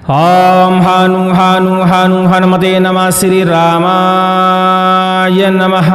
ओम हानु हानु हानु हनुमते नमः। श्री रामाय नमः।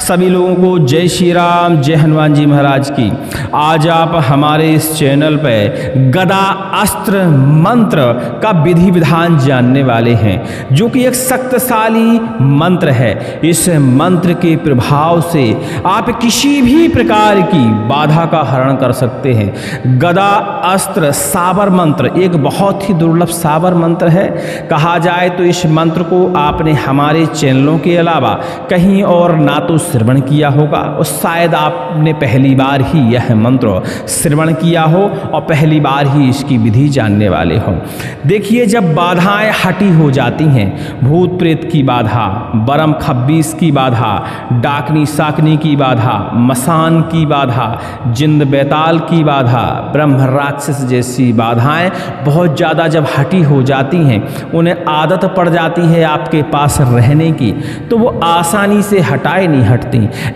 सभी लोगों को जय श्री राम, जय हनुमान जी महाराज की। आज आप हमारे इस चैनल पे गदा अस्त्र मंत्र का विधि विधान जानने वाले हैं, जो कि एक शक्तिशाली मंत्र है। इस मंत्र के प्रभाव से आप किसी भी प्रकार की बाधा का हरण कर सकते हैं। गदा अस्त्र साबर मंत्र एक बहुत ही दुर्लभ साबर मंत्र है। कहा जाए तो इस मंत्र को आपने हमारे चैनलों के अलावा कहीं और ना तो श्रवण किया होगा, और शायद आपने पहली बार ही यह मंत्र श्रवण किया हो और पहली बार ही इसकी विधि जानने वाले हो। देखिए, जब बाधाएं हटी हो जाती हैं, भूत प्रेत की बाधा, बरम खब्बीस की बाधा, डाकनी साकनी की बाधा, मसान की बाधा, जिंद बैताल की बाधा, ब्रह्म राक्षस जैसी बाधाएं बहुत ज़्यादा जब हटी हो जाती हैं, उन्हें आदत पड़ जाती है आपके पास रहने की, तो वो आसानी से हटाए नहीं हटती।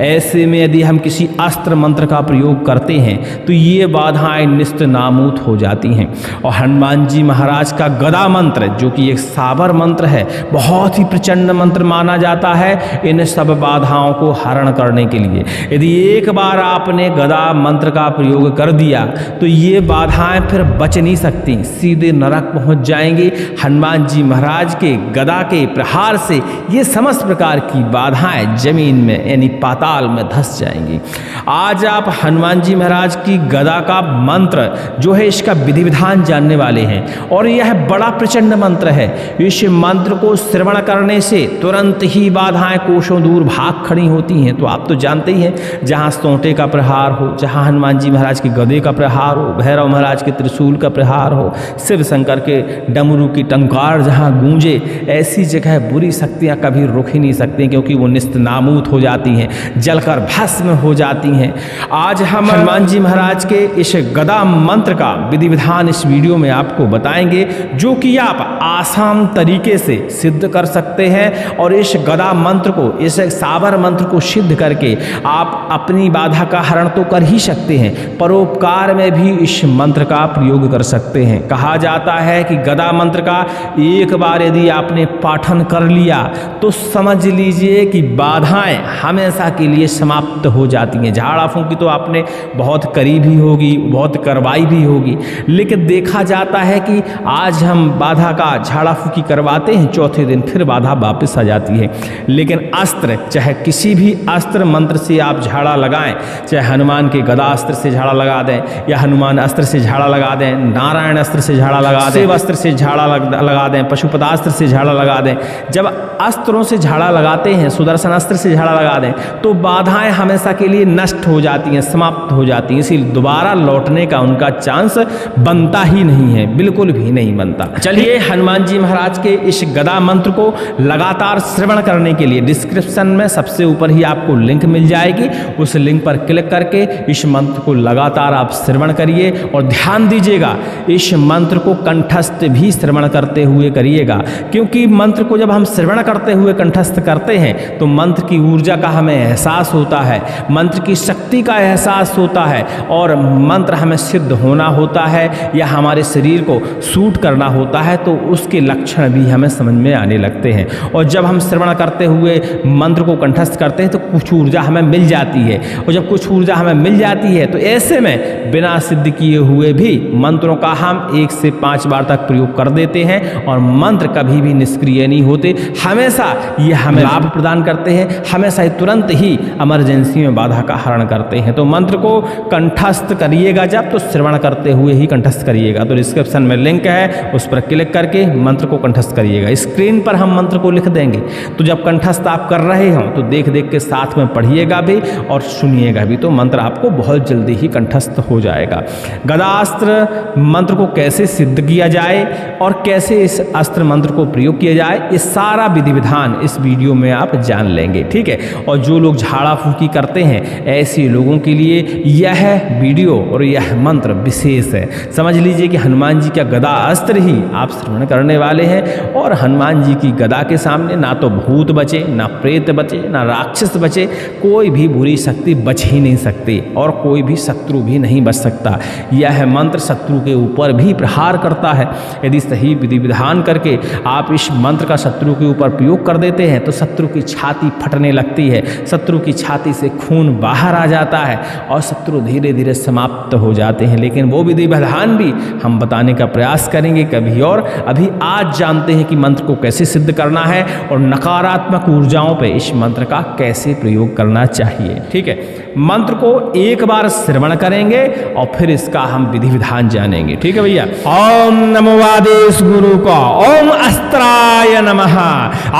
ऐसे में यदि हम किसी अस्त्र मंत्र का प्रयोग करते हैं तो ये बाधाएं निस्त नामूत हो जाती हैं। और हनुमान जी महाराज का गदा मंत्र, जो कि एक साबर मंत्र है, बहुत ही प्रचंड मंत्र माना जाता है इन सब बाधाओं को हरण करने के लिए। यदि एक बार आपने गदा मंत्र का प्रयोग कर दिया तो ये बाधाएं फिर बच नहीं सकती, सीधे नरक पहुंच जाएंगे। हनुमान जी महाराज के गदा के प्रहार से ये समस्त प्रकार की बाधाएं जमीन में यानी पाताल में धंस जाएंगी। आज आप हनुमान जी महाराज की गदा का मंत्र जो है, इसका विधि विधान जानने वाले हैं, और यह बड़ा प्रचंड मंत्र है। इस मंत्र को श्रवण करने से तुरंत ही बाधाएं कोसों दूर भाग खड़ी होती हैं। तो आप तो जानते ही हैं, जहाँ सोंटे का प्रहार हो, जहाँ हनुमान जी महाराज के गदे का प्रहार हो, भैरव महाराज के त्रिशूल का प्रहार हो, शिव शंकर के डमरू की टंकार जहाँ गूंजे, ऐसी जगह बुरी शक्तियाँ कभी रुक ही नहीं सकती, क्योंकि वो निस्त नामूत हो जाती हैं, जलकर भस्म हो जाती हैं। आज हम हनुमान जी महाराज के इस गदा मंत्र का विधि विधान इस वीडियो में आपको बताएंगे, जो कि आप आसान तरीके से सिद्ध कर सकते हैं। और इस गदा मंत्र को, इस साबर मंत्र को सिद्ध करके आप अपनी बाधा का हरण तो कर ही सकते हैं, परोपकार में भी इस मंत्र का प्रयोग कर सकते हैं। कहा जाता है कि गदा मंत्र का एक बार यदि आपने पाठन कर लिया तो समझ लीजिए कि बाधाएं हमेशा के लिए समाप्त हो जाती हैं। झाड़ा फूंकी तो आपने बहुत करी भी होगी, बहुत करवाई भी होगी, लेकिन देखा जाता है कि आज हम बाधा का झाड़ा फूंकी करवाते हैं, चौथे दिन फिर बाधा वापस आ जाती है। लेकिन अस्त्र, चाहे किसी भी अस्त्र मंत्र से आप झाड़ा लगाएं, चाहे हनुमान के गदा अस्त्र से झाड़ा लगा दें, या हनुमान अस्त्र से झाड़ा लगा दें, नारायण अस्त्र से झाड़ा लगा दें, शिव अस्त्र से झाड़ा लगा दें, पशुपतास्त्र से झाड़ा लगा दें, जब अस्त्रों से झाड़ा लगाते हैं, सुदर्शन अस्त्र से झाड़ा लगा दें, तो बाधाएं हमेशा के लिए नष्ट हो जाती हैं, समाप्त हो जाती हैं। इसीलिए दोबारा लौटने का उनका चांस बनता ही नहीं है, बिल्कुल भी नहीं बनता। चलिए, हनुमान जी महाराज के इस गदा मंत्र को लगातार श्रवण करने के लिए डिस्क्रिप्शन में सबसे ऊपर ही आपको लिंक मिल जाएगी। उस लिंक पर क्लिक करके इस मंत्र को लगातार आप श्रवण करिए, और ध्यान दीजिएगा, इस मंत्र को कंठस्थ भी श्रवण करते हुए करिएगा, क्योंकि मंत्र को जब हम श्रवण करते हुए कंठस्थ करते हैं तो मंत्र की ऊर्जा का हमें एहसास होता है, मंत्र की शक्ति का एहसास होता है, और मंत्र हमें सिद्ध होना होता है या हमारे शरीर को सूट करना होता है, तो उसके लक्षण भी हमें समझ में आने लगते हैं। और जब हम श्रवण करते हुए मंत्र को कंठस्थ करते हैं तो कुछ ऊर्जा हमें मिल जाती है, और जब कुछ ऊर्जा हमें मिल जाती है तो ऐसे में बिना सिद्ध किए हुए भी मंत्रों का हम 1 से 5 बार तक प्रयोग कर देते हैं, और मंत्र कभी भी निष्क्रिय नहीं होते। हमेशा ये हमें लाभ प्रदान करते हैं, हमेशा ही तुरंत ही इमरजेंसी में बाधा का हरण करते हैं। तो मंत्र को कंठस्थ करिएगा, जब तो श्रवण करते हुए ही कंठस्थ करिएगा। तो डिस्क्रिप्शन में लिंक है, उस पर क्लिक करके मंत्र को कंठस्थ करिएगा। स्क्रीन पर हम मंत्र को लिख देंगे, तो जब कंठस्थ आप कर रहे हो तो देख देख के साथ में पढ़िएगा भी और सुनिएगा भी, तो मंत्र आपको बहुत जल्दी ही कंठस्थ हो जाएगा। गदास्त्र मंत्र को कैसे सिद्ध किया जाए और कैसे इस अस्त्र मंत्र को प्रयोग किया जाए, इस सारा विधि विधान इस वीडियो में आप जान लेंगे, ठीक है। और जो लोग झाड़ा फूकी करते हैं ऐसे लोगों के लिए यह वीडियो और यह मंत्र विशेष है। समझ लीजिए कि हनुमान जी का गदा अस्त्र ही आप श्रवण करने वाले हैं और हनुमान जी की गदा के सामने ना तो भूत बचे, ना प्रेत बचे, ना राक्षस बचे, कोई भी बुरी शक्ति बच ही नहीं सकती और कोई भी शत्रु भी नहीं बच सकता। यह मंत्र शत्रु के ऊपर भी प्रहार करता है। यदि सही विधि विधान करके आप इस मंत्र का शत्रु के ऊपर प्रयोग कर देते हैं तो शत्रु की छाती फटने लगती है, शत्रु की छाती से खून बाहर आ जाता है और शत्रु धीरे धीरे समाप्त हो जाते हैं। लेकिन वो विधि विधान भी हम बताने का प्रयास करेंगे कभी और। अभी आज जानते हैं कि मंत्र को कैसे सिद्ध करना है और नकारात्मक ऊर्जाओं पे इस मंत्र का कैसे प्रयोग करना चाहिए। ठीक है, मंत्र को एक बार श्रवण करेंगे और फिर इसका हम विधि विधान जानेंगे। ठीक है भैया। ओम नमो आदेश गुरु को, ओम अस्त्राय नमः,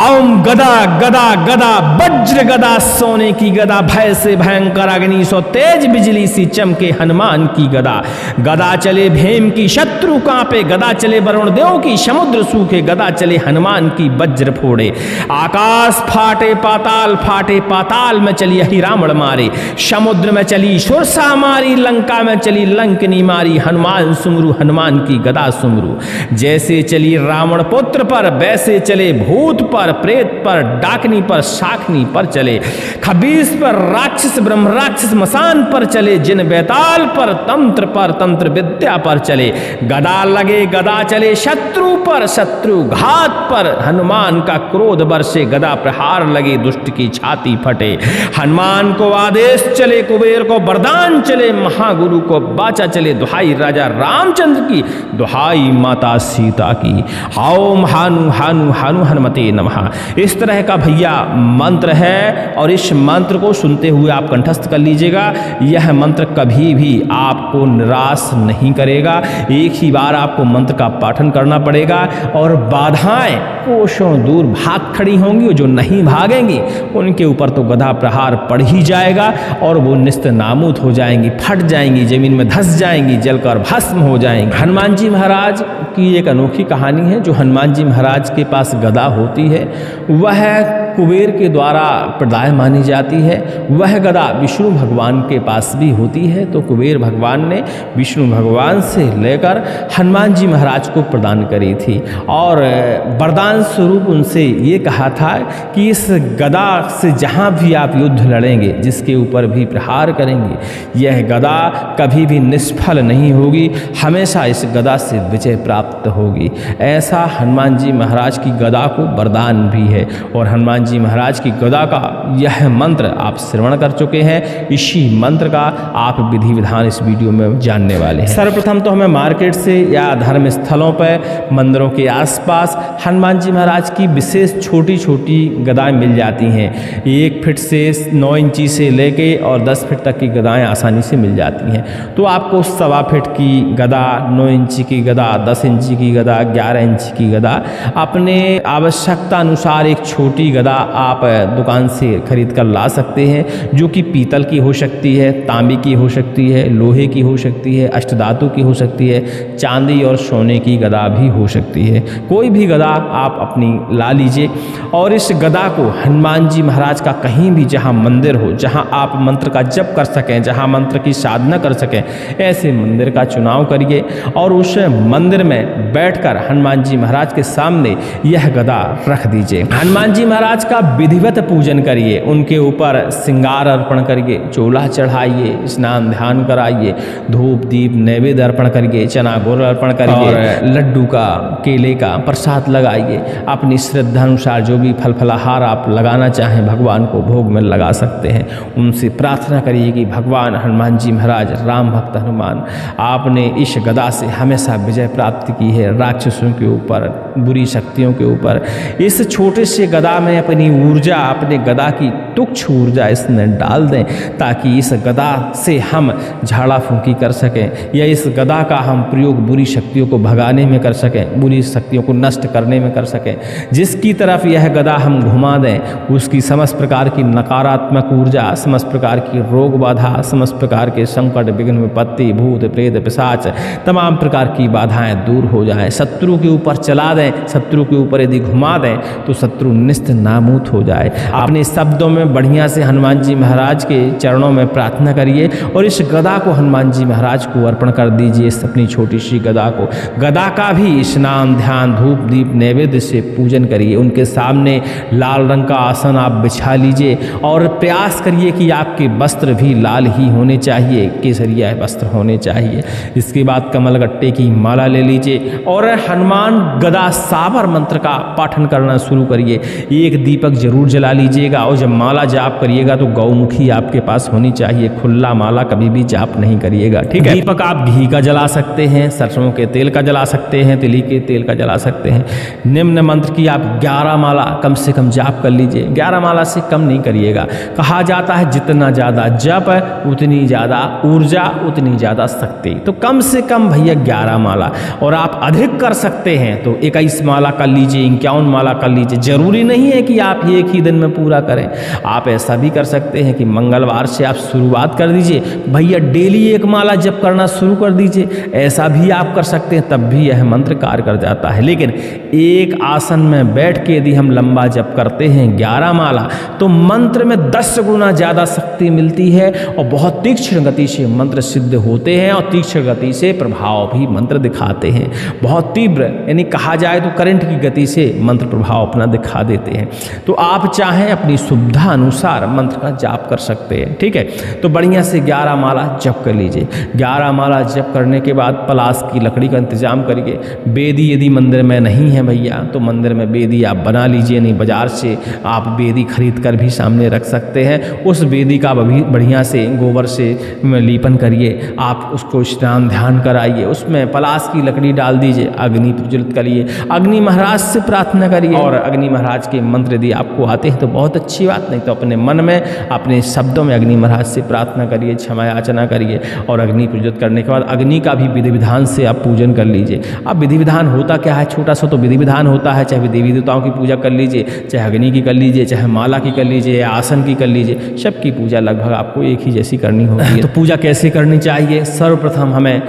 ओम गदा गदा गदा वज्र गदा सोने की गदा, भय से भयंकर अग्नि सो तेज बिजली सी चमके हनुमान की गदा। गदा चले भीम की शत्रु कांपे, गदा चले वरुण देव की समुद्र सूखे, गदा चले हनुमान की वज्र फोड़े। आकाश फाटे पाताल में चली यही रावण मारे, समुद्र में चली सुरसा मारी, लंका में चली लंकनी मारी, हनुमान सुमरु हनुमान की गदा सुमरु। जैसे चली रावण पुत्र पर वैसे चले भूत पर, प्रेत पर, डाकनी पर, शाकनी पर चले, खबीस पर, राक्षस ब्रह्म राक्षस मसान पर चले, जिन बेताल पर, तंत्र विद्या पर चले। गदा लगे गदा चले शत्रु पर, शत्रु घात पर, हनुमान का क्रोध बरसे, गदा प्रहार लगे दुष्ट की छाती फटे। हनुमान को आदेश चले, कुबेर को वरदान चले, महागुरु को बाचा चले, दुहाई राजा रामचंद्र की, दुहाई माता सीता की। ओम हानु हानु हानु हनुमते नमः। इस तरह का भैया मंत्र है और इस मंत्र को सुनते हुए आप कंठस्थ कर लीजिएगा। यह मंत्र कभी भी आपको निराश नहीं करेगा। एक ही बार आपको मंत्र का पाठन करना पड़ेगा और बाधाएं कोसों दूर भाग खड़ी होंगी। जो नहीं भागेंगी उनके ऊपर तो गदा प्रहार पड़ ही जाएगा और वो निस्त नामूद हो जाएंगी, फट जाएंगी, जमीन में धंस जाएंगी, जलकर भस्म हो जाएंगी। हनुमान जी महाराज की एक अनोखी कहानी है। जो हनुमान जी महाराज के पास गदा होती है वह कुबेर के द्वारा प्रदाय मानी जाती है। वह गदा विष्णु भगवान के पास भी होती है। तो कुबेर भगवान ने विष्णु भगवान से लेकर हनुमान जी महाराज को प्रदान करी थी और वरदान स्वरूप उनसे ये कहा था कि इस गदा से जहाँ भी आप युद्ध लड़ेंगे, जिसके ऊपर भी प्रहार करेंगे, यह गदा कभी भी निष्फल नहीं होगी, हमेशा इस गदा से विजय प्राप्त होगी। ऐसा हनुमान जी महाराज की गदा को वरदान भी है और हनुमान जी महाराज की गदा का यह मंत्र आप श्रवण कर चुके हैं। इसी मंत्र का आप विधि विधान इस वीडियो में जानने वाले हैं। सर्वप्रथम तो हमें मार्केट से या धर्म स्थलों पर, मंदिरों के आसपास हनुमान जी महाराज की विशेष छोटी छोटी गदाएं मिल जाती हैं। 1 फीट से 9 इंची से लेके और 10 फीट तक की गदाएं आसानी से मिल जाती हैं। तो आपको 1.25 फीट की गदा, 9 इंची की गदा, 10 इंची की गदा, 11 इंची की गदा, अपने आवश्यकता अनुसार एक छोटी गदा आप दुकान से खरीद कर ला सकते हैं, जो कि पीतल की हो सकती है, तांबे की हो सकती है, लोहे की हो सकती है, अष्टधातु की हो सकती है, चांदी और सोने की गदा भी हो सकती है। कोई भी गदा आप अपनी ला लीजिए और इस गदा को हनुमान जी महाराज का कहीं भी जहां मंदिर हो, जहां आप मंत्र का जप कर सकें, जहां मंत्र की साधना कर सकें, ऐसे मंदिर का चुनाव करिए और उस मंदिर में बैठकर हनुमान जी महाराज के सामने यह गदा रख दीजिए। हनुमान जी महाराज का विधिवत पूजन करिए, उनके ऊपर श्रृंगार अर्पण करिए, चोला चढ़ाइए, स्नान ध्यान कराइए, धूप दीप नैवेद्य अर्पण करिए, चना गुड़ अर्पण करिए और लड्डू का, केले का प्रसाद लगाइए। अपनी श्रद्धा अनुसार जो भी फल फलाहार आप लगाना चाहें भगवान को भोग में लगा सकते हैं। उनसे प्रार्थना करिए कि भगवान हनुमान जी महाराज, राम भक्त हनुमान, आपने इस गदा से हमेशा विजय प्राप्त की है राक्षसों के ऊपर, बुरी शक्तियों के ऊपर। इस छोटे से गदा में अपनी ऊर्जा, अपने गदा की तुच्छ ऊर्जा इसमें डाल दें ताकि इस गदा से हम झाड़ा फूंकी कर सकें या इस गदा का हम प्रयोग बुरी शक्तियों को भगाने में कर सकें, बुरी शक्तियों को नष्ट करने में कर सकें। जिसकी तरफ यह गदा हम घुमा दें उसकी समस्त प्रकार की नकारात्मक ऊर्जा, समस्त प्रकार प्रकार की रोग बाधा, समस्त प्रकार के संकट, विघ्न, विपत्ति, भूत प्रेत पिशाच, तमाम प्रकार की बाधाएं दूर हो जाएं। शत्रु के ऊपर चला दें, शत्रु के ऊपर यदि घुमा दें तो शत्रु निस्त नामूत हो जाए। अपने शब्दों में बढ़िया से हनुमान जी महाराज के चरणों में प्रार्थना करिए और इस गदा को हनुमान जी महाराज को अर्पण कर दीजिए। इस अपनी छोटी सी गदा को, गदा का भी स्नान, ध्यान, धूप, दीप, नैवेद्य से पूजन करिए। उनके सामने लाल रंग का आसन आप बिछा लीजिए और प्रयास करिए कि आपके वस्त्र भी लाल ही होने चाहिए, केसरिया वस्त्र होने चाहिए। इसके बाद कमलगट्टे की माला ले लीजिए और हनुमान गदा सावर मंत्र का पाठन करना शुरू करिए। एक दीपक जरूर जला लीजिएगा और जब माला जाप करिएगा तो गौमुखी आपके पास होनी चाहिए। खुला माला कभी भी जाप नहीं करिएगा, ठीक है। दीपक आप घी का जला सकते हैं, सरसों के तेल का जला सकते हैं, तिली के तेल का जला सकते हैं। निम्न मंत्र की आप 11 माला कम से कम जाप कर लीजिए। 11 माला से कम नहीं करिएगा। कहा जाता है जितना ज़्यादा जप उतनी ज़्यादा ऊर्जा, उतनी ज़्यादा शक्ति। तो कम से कम भैया 11 माला, और आप अधिक कर सकते हैं तो 21 माला कर लीजिए, 51 माला कर लीजिए। जरूरी नहीं है कि आप एक ही दिन में पूरा करें। आप ऐसा भी कर सकते हैं कि मंगलवार से आप शुरुआत कर दीजिए, भैया डेली 1 माला जप करना शुरू कर दीजिए। ऐसा भी आप कर सकते हैं, तब भी यह मंत्र कार्य कर जाता है। लेकिन एक आसन में बैठ के यदि हम लंबा जप करते हैं 11 माला तो मंत्र में 10 गुना ज़्यादा शक्ति मिलती है और बहुत तीक्ष्ण गति से मंत्र सिद्ध होते हैं और तीक्ष्ण गति से प्रभाव भी मंत्र दिखाते हैं। बहुत तीव्र, यानी कहा जाए तो करंट की गति से मंत्र प्रभाव अपना दिखा देते हैं। तो आप चाहें अपनी सुविधा अनुसार मंत्र का जाप कर सकते हैं, ठीक है। तो बढ़िया से 11 माला जप कर लीजिए। 11 माला जप करने के बाद पलाश की लकड़ी का इंतजाम करिए। बेदी यदि मंदिर में नहीं है भैया तो मंदिर में बेदी आप बना लीजिए, नहीं बाजार से आप बेदी खरीद कर भी सामने रख सकते हैं। उस बेदी का भी बढ़िया से गोबर से लीपन करिए, आप उसको स्नान ध्यान कराइए, उसमें पलाश की लकड़ी डाल दीजिए, अग्नि प्रज्वलित करिए, अग्नि महाराज से प्रार्थना करिए। और अग्नि महाराज के मंत्र यदि आपको आते हैं तो बहुत अच्छी बात, नहीं तो अपने मन में अपने शब्दों में अग्नि महाराज से प्रार्थना करिए, क्षमा याचना करिए और अग्नि प्रज्वलित करने के बाद अग्नि का भी विधि विधान से आप पूजन कर लीजिए। अब विधि विधान होता क्या है, छोटा सा तो विधि विधान होता है, चाहे देवी देवताओं की पूजा कर लीजिए, चाहे अग्नि की कर लीजिए, चाहे माला की कर लीजिए, आसन की कर लीजिए, सबकी पूजा लगभग आपको एक ही जैसी करनी होगी। तो पूजा कैसे करनी चाहिए, सर्वप्रथम हमें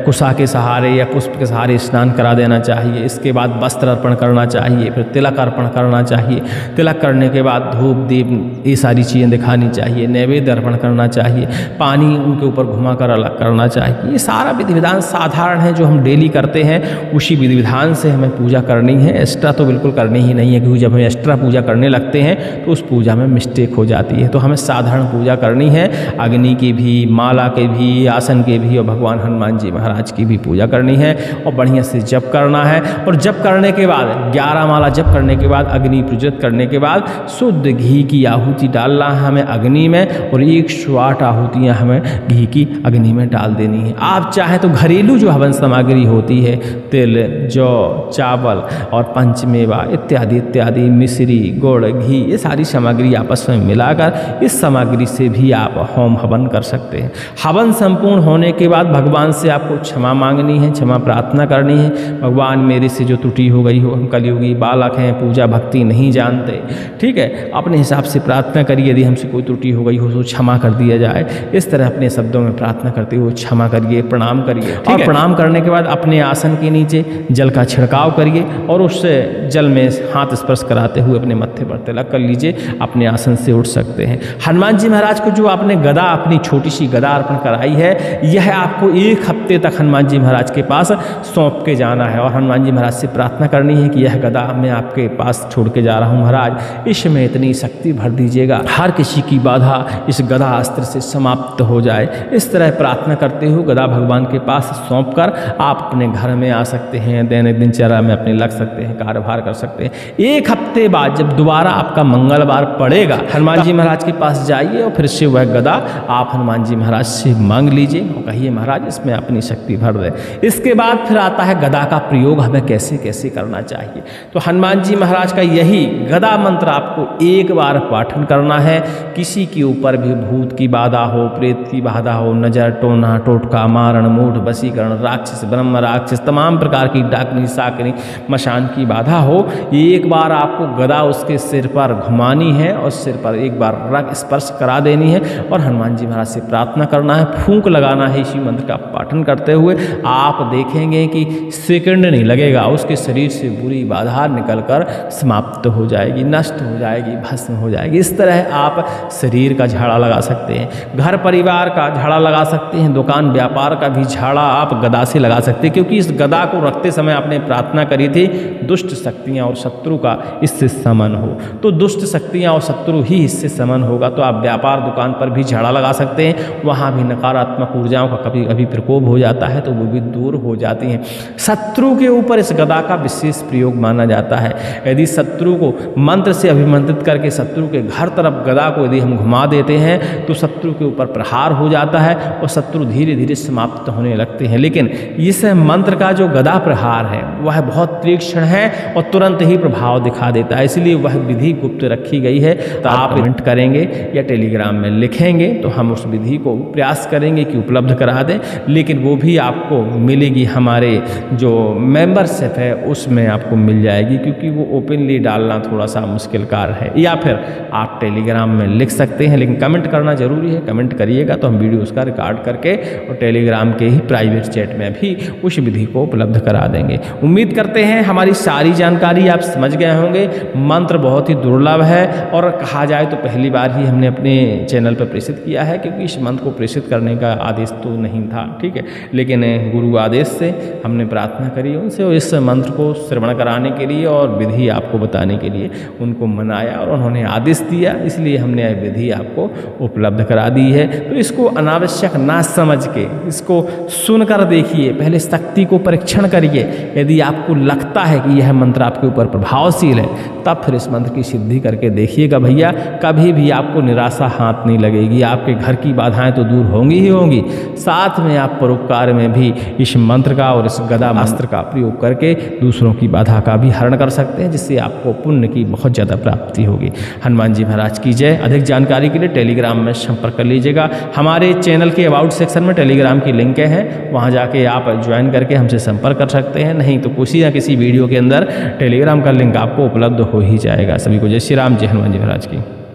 कुशा के सहारे या पुष्प के सहारे स्नान करा देना चाहिए। इसके बाद वस्त्र अर्पण करना चाहिए, फिर तिलक अर्पण करना चाहिए। तिलक करने के बाद धूप दीप ये सारी चीज़ें दिखानी चाहिए, नैवेद्य अर्पण करना चाहिए, पानी उनके ऊपर घुमा कर अलग करना चाहिए। ये सारा विधि विधान साधारण है जो हम डेली करते हैं, उसी विधि विधान से हमें पूजा करनी है। एक्स्ट्रा तो बिल्कुल करनी ही नहीं है, क्योंकि जब हम एक्स्ट्रा पूजा करने लगते हैं तो उस पूजा में मिस्टेक हो जाती है। तो हमें साधारण पूजा करनी है, अग्नि की भी, माला के भी, आसन के भी और भगवान हनुमान जी महाराज की भी पूजा करनी है और बढ़िया से जप करना है। और जप करने के बाद 11 माला जप करने के बाद अग्नि प्रज्वलित करने के बाद शुद्ध घी की आहुति डालना है हमें अग्नि में, और 108 आहुतियाँ हमें घी की अग्नि में डाल देनी है। आप चाहें तो घरेलू जो हवन सामग्री होती है, तिल, जौ, चावल और पंचमेवा इत्यादि इत्यादि, मिश्री, गुड़, घी, ये सारी सामग्री आपस में मिलाकर इस सामग्री से भी आप होम हवन कर सकते हैं। हवन संपूर्ण होने के बाद भगवान से आपको क्षमा मांगनी है, क्षमा प्रार्थना करनी है। भगवान मेरे से जो त्रुटि हो गई हो, हम कलयुगी बालक हैं, पूजा भक्ति नहीं जानते, ठीक है। अपने हिसाब से प्रार्थना करिए, यदि हमसे कोई त्रुटि हो गई हो तो क्षमा कर दिया जाए। इस तरह अपने शब्दों में प्रार्थना करते हुए क्षमा करिए, प्रणाम करिए। और प्रणाम करने के बाद अपने आसन के नीचे जल का छिड़काव करिए और उससे जल में हाथ स्पर्श कराते हुए अपने मत्थे पर तिलक कर लीजिए, अपने आसन से उठ सकते हैं। हनुमान जी महाराज को जो आपने गदा, अपनी छोटी सी गदा अर्पण कराई है, यह आपको 1 हफ्ते तक हनुमान जी महाराज के पास सौंप के जाना है और हनुमान जी महाराज से प्रार्थना करनी है कि यह गदा मैं आपके पास छोड़ के जा रहा हूँ महाराज, इसमें इतनी शक्ति भर दीजिएगा, हर किसी की बाधा इस गदा अस्त्र से समाप्त हो जाए। इस तरह प्रार्थना करते हुए गदा भगवान के पास सौंप कर आप अपने घर में आ सकते हैं, दैनिक दिनचर्या में अपने लग सकते हैं, कार्यभार कर सकते हैं। 1 हफ्ते बाद जब दोबारा आपका मंगलवार पड़ेगा, हनुमान जी महाराज के पास जाइए और फिर से वह गदा आप हनुमान जी महाराज से मांग लीजिए और कहिए महाराज इसमें अपनी शक्ति भर दे। इसके बाद फिर आता है गदा का प्रयोग हमें कैसे कैसे करना चाहिए। तो हनुमान जी महाराज का यही गदा मंत्र आपको 1 बार पाठन करना है। किसी के ऊपर भी भूत की बाधा हो, प्रेत की बाधा हो, नजर, टोना, टोटका, मारण, मूढ़, वशीकरण, राक्षस, ब्रह्म राक्षस, तमाम प्रकार की डाकनी, साकनी, मशान की बाधा हो, 1 बार आपको गदा उसके सिर पर घुमानी है और सिर पर 1 बार रख स्पर्श करा देनी है और हनुमान जी महाराज से प्रार्थना करना है, फूंक लगाना है इसी मंत्र का पाठन करते हुए। आप देखेंगे कि सेकंड नहीं लगेगा, उसके शरीर से बुरी बाधा निकलकर समाप्त हो जाएगी, नष्ट हो जाएगी, भस्म हो जाएगी। इस तरह आप शरीर का झाड़ा लगा सकते हैं, घर परिवार का झाड़ा लगा सकते हैं, दुकान व्यापार का भी झाड़ा आप गदा से लगा सकते हैं, क्योंकि इस गदा को रखते समय आपने प्रार्थना करी थी दुष्ट शक्तियाँ और शत्रु का इससे समन हो। तो दुष्ट शक्तियाँ और शत्रु ही इससे समन होगा। तो आप व्यापार दुकान पर भी झाड़ा लगा सकते हैं, वहाँ भी नकारात्मक ऊर्जाओं का कभी कभी प्रकोप हो जाता है तो वो भी दूर हो जाती हैं। शत्रु के ऊपर इस गदा का विशेष प्रयोग माना जाता है। यदि शत्रु को मंत्र से अभिमंत्रित करके शत्रु के घर तरफ गदा को यदि हम घुमा देते हैं तो शत्रु के ऊपर प्रहार हो जाता है और शत्रु धीरे धीरे समाप्त होने लगते हैं। लेकिन इस मंत्र का जो गदा प्रहार है वह बहुत तीक्ष्ण है और तुरंत ही प्रभाव दिखा देता है, इसलिए वह विधि गुप्त रखी गई है। तो आप कमेंट करेंगे या टेलीग्राम में लिखेंगे तो हम उस विधि को प्रयास करेंगे कि उपलब्ध करा दें, लेकिन वो भी आपको मिलेगी हमारे जो मेंबरशिप है उसमें आपको मिल जाएगी, क्योंकि वो ओपनली डालना थोड़ा सा मुश्किल कार्य है। या फिर आप टेलीग्राम में लिख सकते हैं, लेकिन कमेंट करना जरूरी है। कमेंट करिएगा तो हम वीडियो उसका रिकॉर्ड करके और टेलीग्राम के ही प्राइवेट चैट में भी उस विधि को उपलब्ध करा देंगे। उम्मीद करते हैं हमारी सारी जानकारी आप समझ गए होंगे। मंत्र बहुत ही दुर्लभ है और कहा जाए तो पहली बार ही हमने अपने चैनल पर प्रेषित किया है, क्योंकि इस मंत्र को प्रेषित करने का आदेश तो नहीं था, ठीक है, लेकिन गुरु आदेश से हमने प्रार्थना करी उनसे और इस मंत्र को श्रवण कराने के लिए और विधि आपको बताने के लिए उनको मनाया और उन्होंने आदेश दिया, इसलिए हमने यह विधि आपको उपलब्ध करा दी है। तो इसको अनावश्यक ना समझ के इसको सुनकर देखिए, पहले शक्ति को परीक्षण करिए। यदि आपको लगता है कि यह मंत्र आपके ऊपर प्रभावशील है तब फिर इस मंत्र की सिद्धि करके देखिएगा भैया, कभी भी आपको निराशा हाथ नहीं लगेगी। आपके घर की बाधाएं तो दूर होंगी ही होंगी, साथ में आप परोपकार में भी इस मंत्र का और इस गदा मंत्र का प्रयोग करके दूसरों की बाधा का भी हरण कर सकते हैं, जिससे आपको पुण्य की बहुत ज़्यादा प्राप्ति होगी। हनुमान जी महाराज की जय। अधिक जानकारी के लिए टेलीग्राम में संपर्क कर लीजिएगा। हमारे चैनल के अबाउट सेक्शन में टेलीग्राम की लिंक है, वहाँ जाके आप ज्वाइन करके हमसे संपर्क कर सकते हैं, नहीं तो किसी ना किसी वीडियो के अंदर टेलीग्राम का लिंक आपको उपलब्ध हो ही जाएगा। सभी को जय श्री राम, जय हनुमान जी महाराज की।